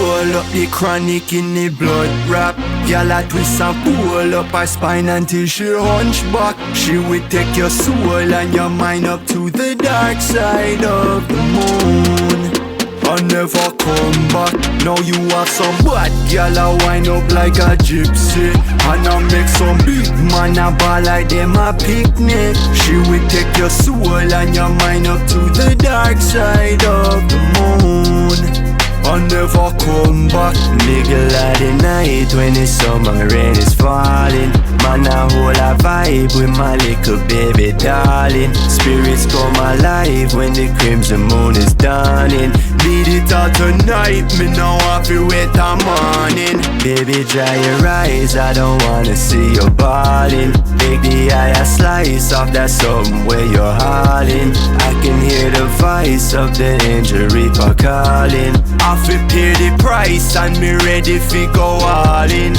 roll up the chronic in the blood wrap. Girl a twist and pull up her spine until she hunchback. She will take your soul and your mind up to the dark side of the moon and never come back. Now you have some bad girl a wind up like a gypsy, and I make some big man a ball like them a picnic. She will take your soul and your mind up to the dark side of the moon and never come back. Middle of the night when the summer rain is falling, man a hold a vibe with my little baby darling. Spirits come alive when the crimson moon is dawning. Need it all tonight, me now have to wait till morning. Baby dry your eyes, I don't wanna see you bawling. Take the higher slice of that something where you're hauling. I can hear the voice of the angel reaper calling. I fi pay the price and me ready fi go all in.